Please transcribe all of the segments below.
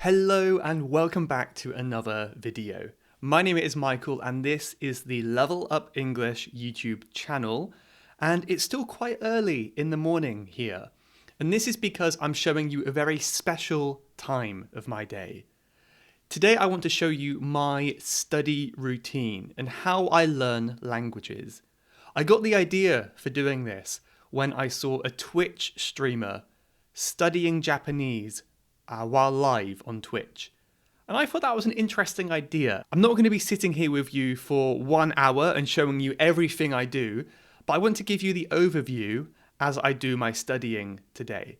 Hello and welcome back to another video. My name is Michael and this is the Level Up English YouTube channel, and it's still quite early in the morning here. And this is because I'm showing you a very special time of my day. Today I want to show you my study routine and how I learn languages. I got the idea for doing this when I saw a Twitch streamer studying Japanese while live on Twitch. And I thought that was an interesting idea. I'm not going to be sitting here with you for 1 hour and showing you everything I do, but I want to give you the overview as I do my studying today.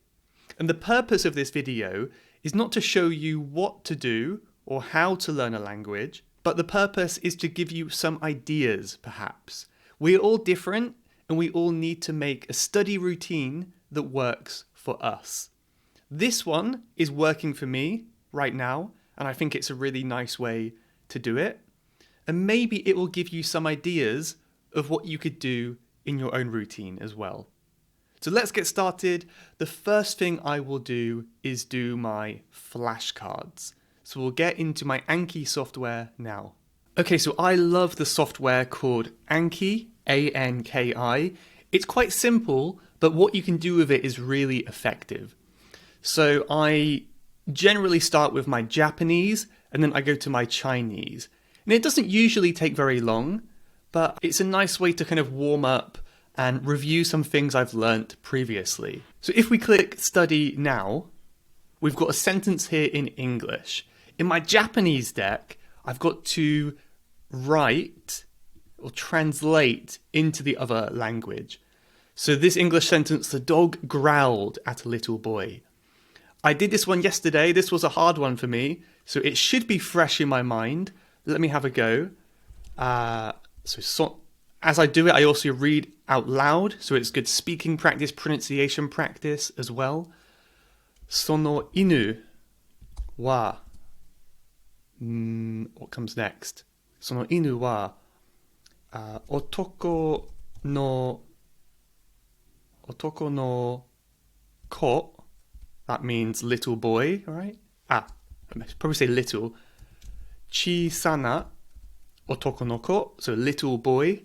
And the purpose of this video is not to show you what to do or how to learn a language, but the purpose is to give you some ideas, perhaps. We're all different and we all need to make a study routine that works for us. This one is working for me right now, and I think it's a really nice way to do it. And maybe it will give you some ideas of what you could do in your own routine as well. So let's get started. The first thing I will do is do my flashcards. So we'll get into my Anki software now. Okay, so I love the software called Anki, A-N-K-I. It's quite simple, but what you can do with it is really effective. So I generally start with my Japanese and then I go to my Chinese. And it doesn't usually take very long, but it's a nice way to kind of warm up and review some things I've learnt previously. So if we click Study Now, we've got a sentence here in English. In my Japanese deck, I've got to write or translate into the other language. So this English sentence, the dog growled at a little boy. I did this one yesterday. This was a hard one for me, so it should be fresh in my mind. Let me have a go. So as I do it, I also read out loud, so it's good speaking practice, pronunciation practice as well. Sono inu wa. What comes next? Sono inu wa otoko no ko. That means little boy, right? I should probably say little. Chisana otoko no ko, so little boy.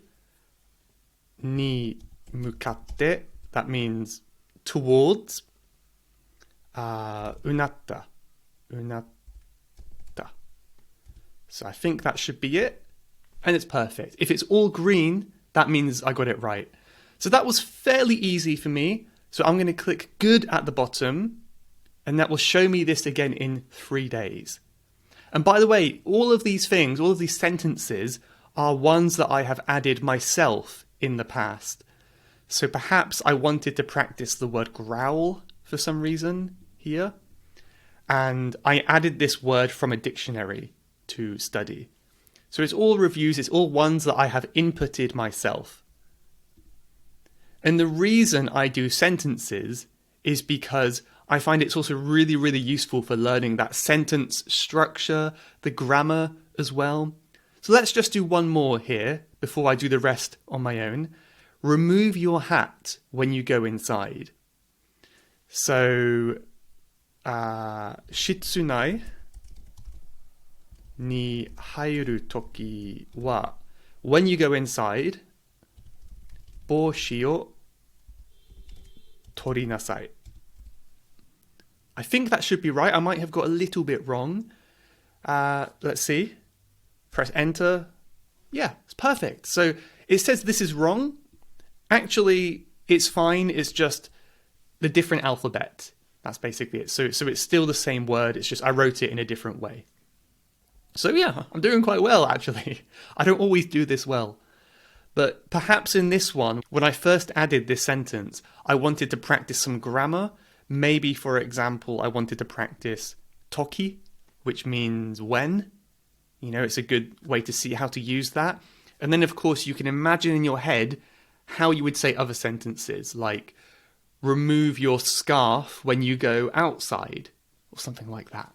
Ni mukatte, that means towards. Unatta. So I think that should be it. And it's perfect. If it's all green, that means I got it right. So that was fairly easy for me. So I'm going to click good at the bottom. And that will show me this again in 3 days. And by the way, all of these things, all of these sentences are ones that I have added myself in the past. So perhaps I wanted to practice the word growl for some reason here. And I added this word from a dictionary to study. So it's all reviews, it's all ones that I have inputted myself. And the reason I do sentences is because I find it's also really, really useful for learning that sentence structure, the grammar as well. So let's just do one more here before I do the rest on my own. Remove your hat when you go inside. So, shitsunai ni hairu toki wa, when you go inside, boshi o torinasai. I think that should be right. I might have got a little bit wrong. Let's see. Press enter. Yeah, it's perfect. So it says this is wrong. Actually, it's fine. It's just the different alphabet. That's basically it. So it's still the same word. It's just I wrote it in a different way. So yeah, I'm doing quite well, actually. I don't always do this well. But perhaps in this one, when I first added this sentence, I wanted to practice some grammar. Maybe, for example, I wanted to practice toki, which means when. You know, it's a good way to see how to use that. And then, of course, you can imagine in your head how you would say other sentences, like remove your scarf when you go outside, or something like that.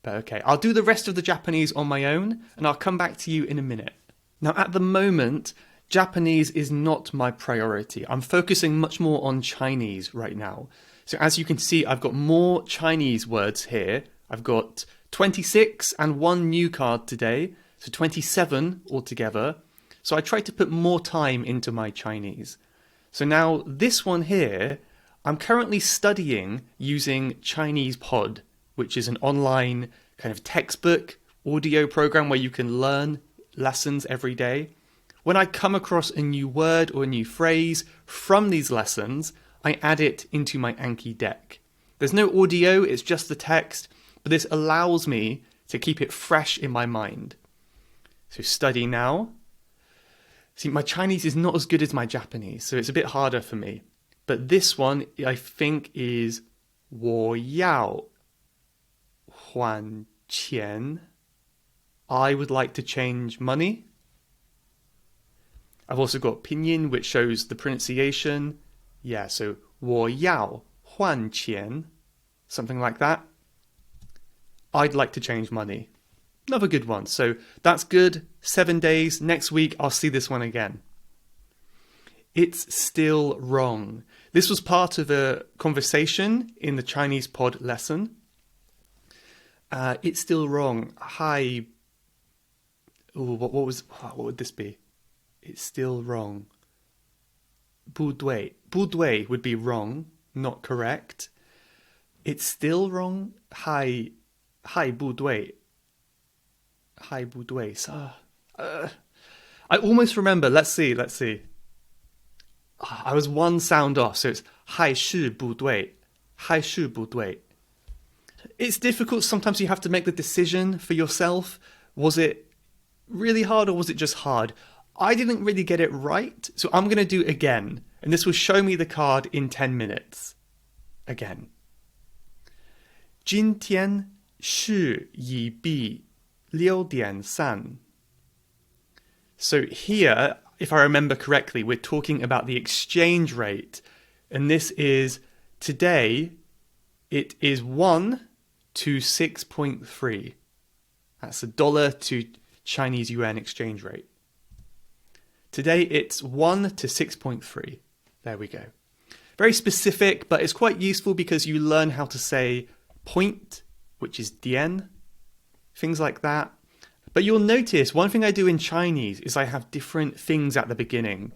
But okay, I'll do the rest of the Japanese on my own, and I'll come back to you in a minute. Now, at the moment, Japanese is not my priority. I'm focusing much more on Chinese right now. So as you can see, I've got more Chinese words here. I've got 26 and one new card today, so 27 altogether. So I tried to put more time into my Chinese. So now this one here, I'm currently studying using Chinese Pod, which is an online kind of textbook audio program where you can learn lessons every day. When I come across a new word or a new phrase from these lessons, I add it into my Anki deck. There's no audio, it's just the text, but this allows me to keep it fresh in my mind. So study now. See, my Chinese is not as good as my Japanese, so it's a bit harder for me. But this one, I think, is 我要还钱. I would like to change money. I've also got pinyin, which shows the pronunciation. Yeah, so 我要还钱, something like that. I'd like to change money. Another good one. So that's good. 7 days. Next week, I'll see this one again. It's still wrong. This was part of a conversation in the Chinese Pod lesson. It's still wrong. Hi. Ooh, what would this be? It's still wrong. 不对. 不对 would be wrong, not correct. It's still wrong. Hi 不对. Hi 不对. I almost remember. Let's see. I was one sound off, so it's 还是不对. 还是不对. It's difficult. Sometimes you have to make the decision for yourself. Was it really hard or was it just hard? I didn't really get it right, so I'm going to do it again. And this will show me the card in 10 minutes. Again. 今天是一币6.3. So here, if I remember correctly, we're talking about the exchange rate. And this is, today, it is 1 to 6.3. That's a dollar to Chinese yuan exchange rate. Today it's 1 to 6.3. There we go. Very specific, but it's quite useful because you learn how to say point, which is dian, things like that. But you'll notice one thing I do in Chinese is I have different things at the beginning.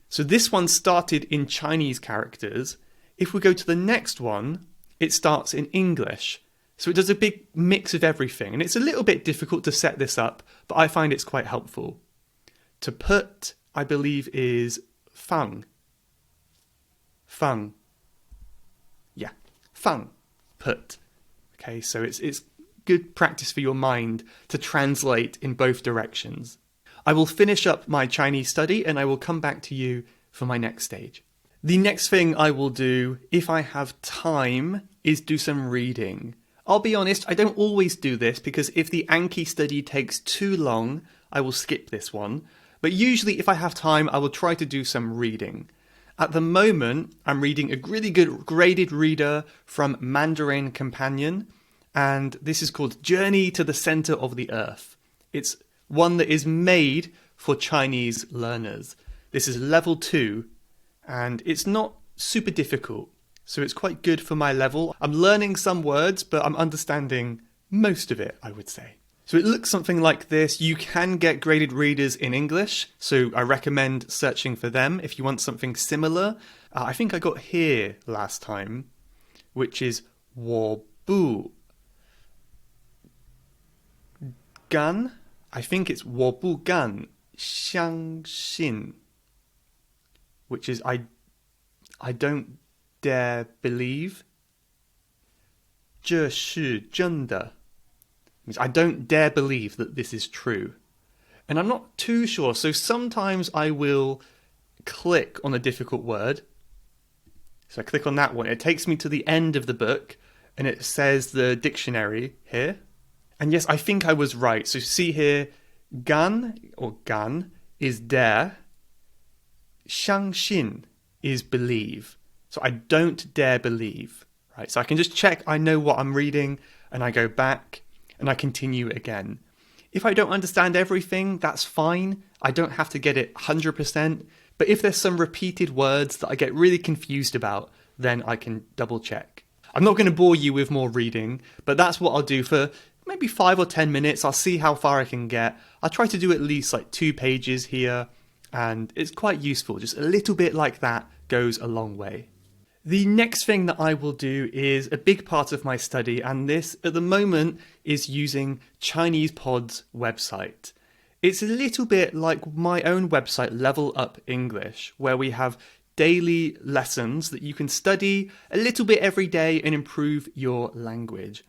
So this one started in Chinese characters. If we go to the next one, it starts in English. So it does a big mix of everything. And it's a little bit difficult to set this up, but I find it's quite helpful. To put, I believe, is fang. Fang. Yeah, fang, put. Okay, so it's good practice for your mind to translate in both directions. I will finish up my Chinese study and I will come back to you for my next stage. The next thing I will do, if I have time, is do some reading. I'll be honest, I don't always do this because if the Anki study takes too long, I will skip this one. But usually if I have time, I will try to do some reading. At the moment, I'm reading a really good graded reader from Mandarin Companion, and this is called Journey to the Center of the Earth. It's one that is made for Chinese learners. This is level 2, and it's not super difficult, so it's quite good for my level. I'm learning some words, but I'm understanding most of it, I would say. So it looks something like this. You can get graded readers in English, so I recommend searching for them if you want something similar. I think I got here last time, which is 我不 gun. I think it's 我不敢相信, which is I don't dare believe. 这是真的. I don't dare believe that this is true. And I'm not too sure, so sometimes I will click on a difficult word. So I click on that one. It takes me to the end of the book, and it says the dictionary here. And yes, I think I was right. So see here, gan or gan is dare. 相信 is believe. So I don't dare believe. Right? So I can just check I know what I'm reading, and I go back. And I continue again. If I don't understand everything, that's fine. I don't have to get it 100%. But if there's some repeated words that I get really confused about, then I can double check. I'm not going to bore you with more reading, but that's what I'll do for maybe 5 or 10 minutes. I'll see how far I can get. I'll try to do at least like 2 pages here, and it's quite useful. Just a little bit like that goes a long way. The next thing that I will do is a big part of my study, and this at the moment is using Chinese Pod's website. It's a little bit like my own website, Level Up English, where we have daily lessons that you can study a little bit every day and improve your language.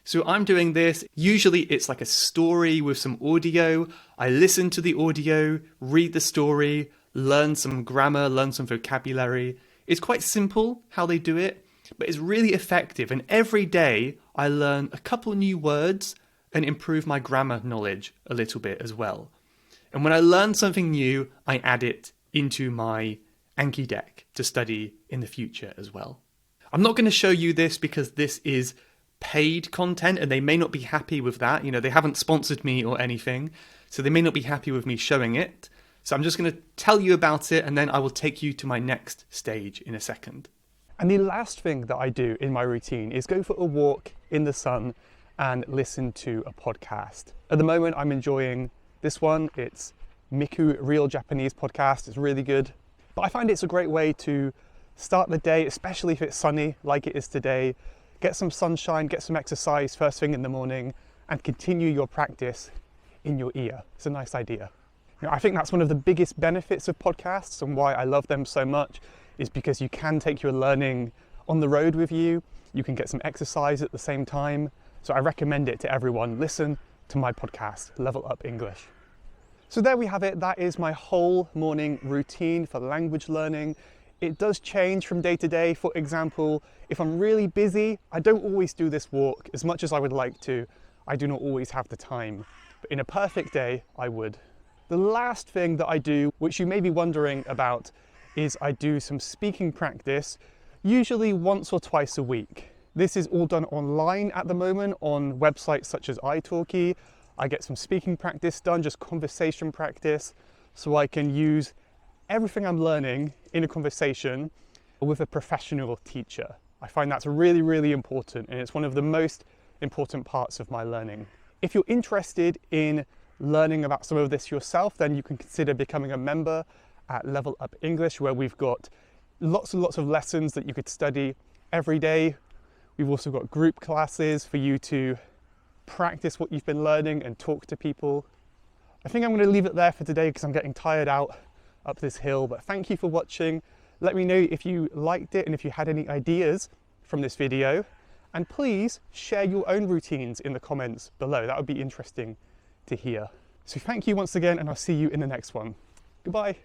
So I'm doing this. Usually it's like a story with some audio. I listen to the audio, read the story, learn some grammar, learn some vocabulary. It's quite simple how they do it, but it's really effective. And every day I learn a couple new words and improve my grammar knowledge a little bit as well. And when I learn something new, I add it into my Anki deck to study in the future as well. I'm not going to show you this because this is paid content and they may not be happy with that. You know, they haven't sponsored me or anything, so they may not be happy with me showing it. So I'm just going to tell you about it, and then I will take you to my next stage in a second. And the last thing that I do in my routine is go for a walk in the sun and listen to a podcast. At the moment, I'm enjoying this one. It's Miku Real Japanese Podcast. It's really good. But I find it's a great way to start the day, especially if it's sunny like it is today. Get some sunshine, get some exercise first thing in the morning, and continue your practice in your ear. It's a nice idea. You know, I think that's one of the biggest benefits of podcasts, and why I love them so much is because you can take your learning on the road with you. You can get some exercise at the same time. So I recommend it to everyone. Listen to my podcast, Level Up English. So there we have it. That is my whole morning routine for language learning. It does change from day to day. For example, if I'm really busy, I don't always do this walk as much as I would like to. I do not always have the time, but in a perfect day, I would. The last thing that I do, which you may be wondering about, is I do some speaking practice, usually once or twice a week. This is all done online at the moment on websites such as italki. I get some speaking practice done, just conversation practice, so I can use everything I'm learning in a conversation with a professional teacher. I find that's really, really important, and it's one of the most important parts of my learning. If you're interested in learning about some of this yourself, then you can consider becoming a member at Level Up English, where we've got lots and lots of lessons that you could study every day. We've also got group classes for you to practice what you've been learning and talk to people. I think I'm going to leave it there for today because I'm getting tired out up this hill, but thank you for watching. Let me know if you liked it and if you had any ideas from this video, and please share your own routines in the comments below. That would be interesting to hear. So thank you once again, and I'll see you in the next one. Goodbye.